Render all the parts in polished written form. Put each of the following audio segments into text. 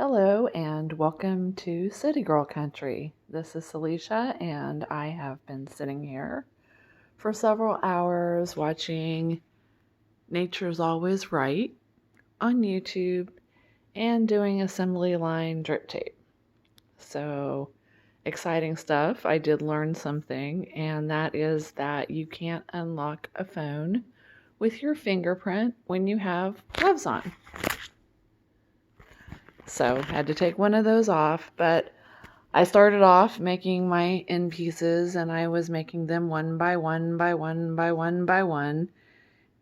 Hello and welcome to City Girl Country. This is Celicia and I have been sitting here for several hours watching Nature's Always Right on YouTube and doing assembly line drip tape. So exciting stuff. I did learn something, and that is that you can't unlock a phone with your fingerprint when you have gloves on. So had to take one of those off, but I started off making my end pieces, and I was making them one by one by one by one by one.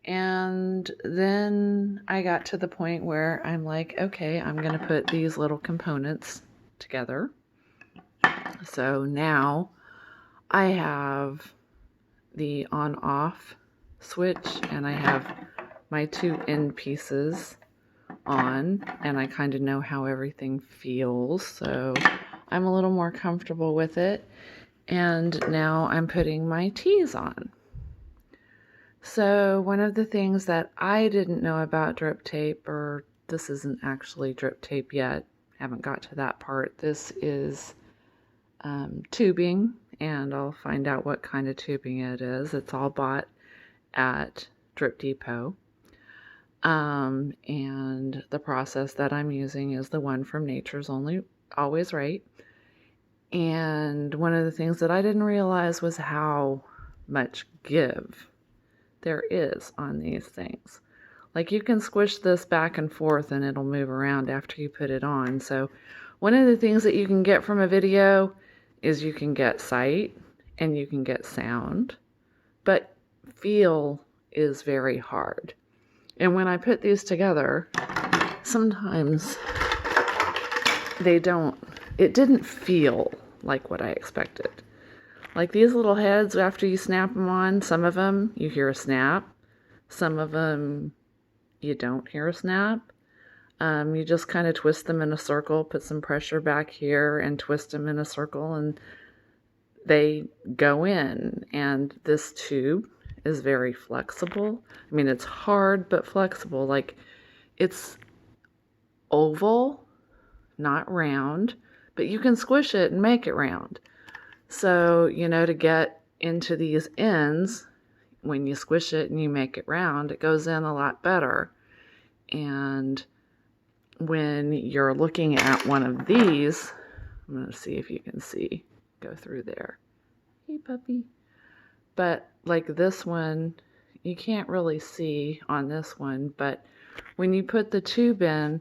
And then I got to the point where I'm like, okay, I'm going to put these little components together. So now I have the on-off switch, and I have my two end pieces on, and I kind of know how everything feels, so I'm a little more comfortable with it. And now I'm putting my tees on. So one of the things that I didn't know about drip tape, or this isn't actually drip tape yet, haven't got to that part. This is tubing, and I'll find out what kind of tubing it is. It's all bought at Drip Depot. And the process that I'm using is the one from Nature's Always Right. And one of the things that I didn't realize was how much give there is on these things. Like, you can squish this back and forth and it'll move around after you put it on. So one of the things that you can get from a video is you can get sight and you can get sound, but feel is very hard. And when I put these together, sometimes it didn't feel like what I expected. Like these little heads, after you snap them on, some of them you hear a snap. Some of them you don't hear a snap. You just kind of twist them in a circle, put some pressure back here and twist them in a circle, and they go in. And this tube is very flexible. I mean, it's hard but flexible. Like, it's oval, not round, but you can squish it and make it round. So, to get into these ends, when you squish it and you make it round, it goes in a lot better. And when you're looking at one of these, I'm going to see if you can see, go through there. Hey, puppy. But like this one, you can't really see on this one, but when you put the tube in,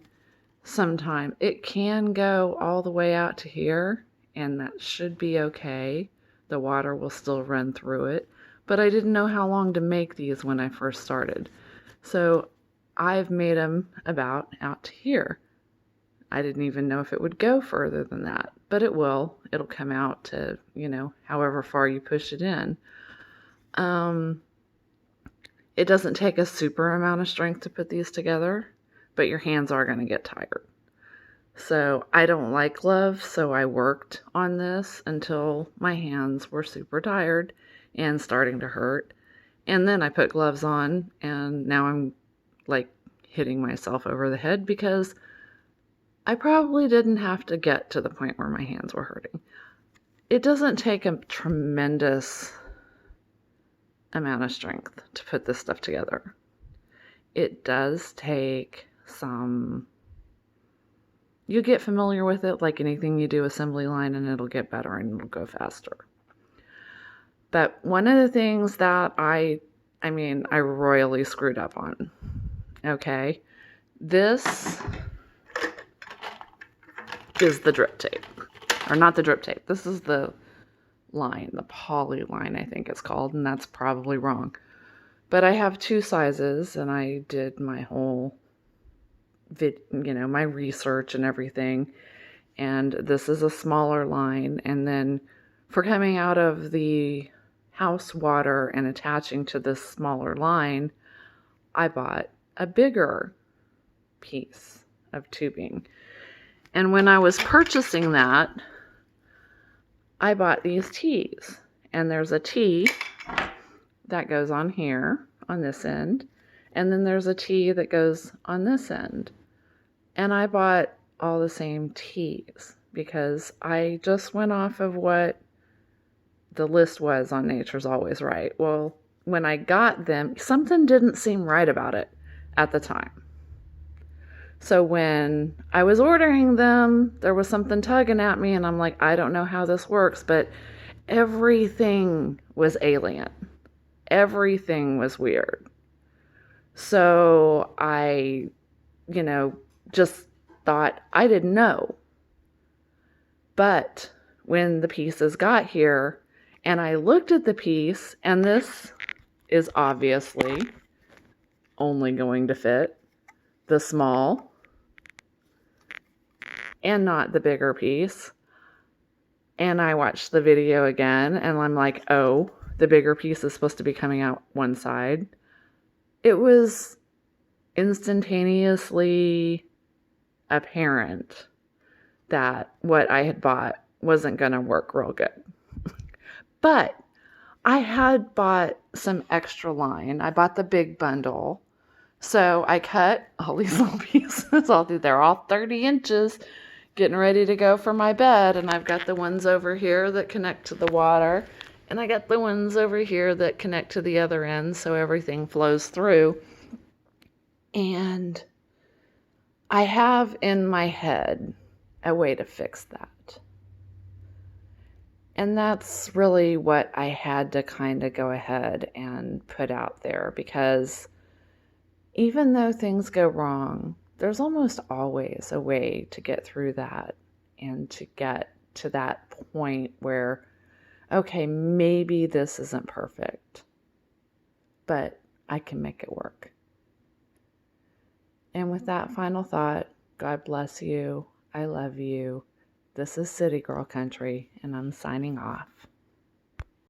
sometime it can go all the way out to here, and that should be okay. The water will still run through it, but I didn't know how long to make these when I first started. So I've made them about out to here. I didn't even know if it would go further than that, but it will. It'll come out to, however far you push it in. It doesn't take a super amount of strength to put these together, but your hands are going to get tired. So I don't like gloves, so I worked on this until my hands were super tired and starting to hurt. And then I put gloves on, and now I'm like hitting myself over the head because I probably didn't have to get to the point where my hands were hurting. It doesn't take a tremendous amount of strength to put this stuff together. It does take some, you get familiar with it like anything you do assembly line, and it'll get better and it'll go faster. But one of the things that I royally screwed up on. Okay, this is the drip tape, or not the drip tape. This is the line, the polyline, I think it's called, and that's probably wrong. But I have two sizes, and I did my whole my research and everything. And this is a smaller line, and then for coming out of the house water and attaching to this smaller line, I bought a bigger piece of tubing. And when I was purchasing that, I bought these tees, and there's a tee that goes on here on this end, and then there's a tee that goes on this end. And I bought all the same T's because I just went off of what the list was on Nature's Always Right. Well, when I got them, something didn't seem right about it at the time. So when I was ordering them, there was something tugging at me, and I'm like, I don't know how this works, but everything was alien. Everything was weird. So I, just thought I didn't know. But when the pieces got here, and I looked at the piece, and this is obviously only going to fit the small and not the bigger piece. And I watched the video again, and I'm like, oh, the bigger piece is supposed to be coming out one side. It was instantaneously apparent that what I had bought wasn't going to work real good. But I had bought some extra line. I bought the big bundle. So I cut all these little pieces all through. They're all 30 inches, getting ready to go for my bed. And I've got the ones over here that connect to the water. And I got the ones over here that connect to the other end so everything flows through. And I have in my head a way to fix that. And that's really what I had to kind of go ahead and put out there, because even though things go wrong, there's almost always a way to get through that and to get to that point where, okay, maybe this isn't perfect, but I can make it work. And with that final thought, God bless you. I love you. This is City Girl Country, and I'm signing off.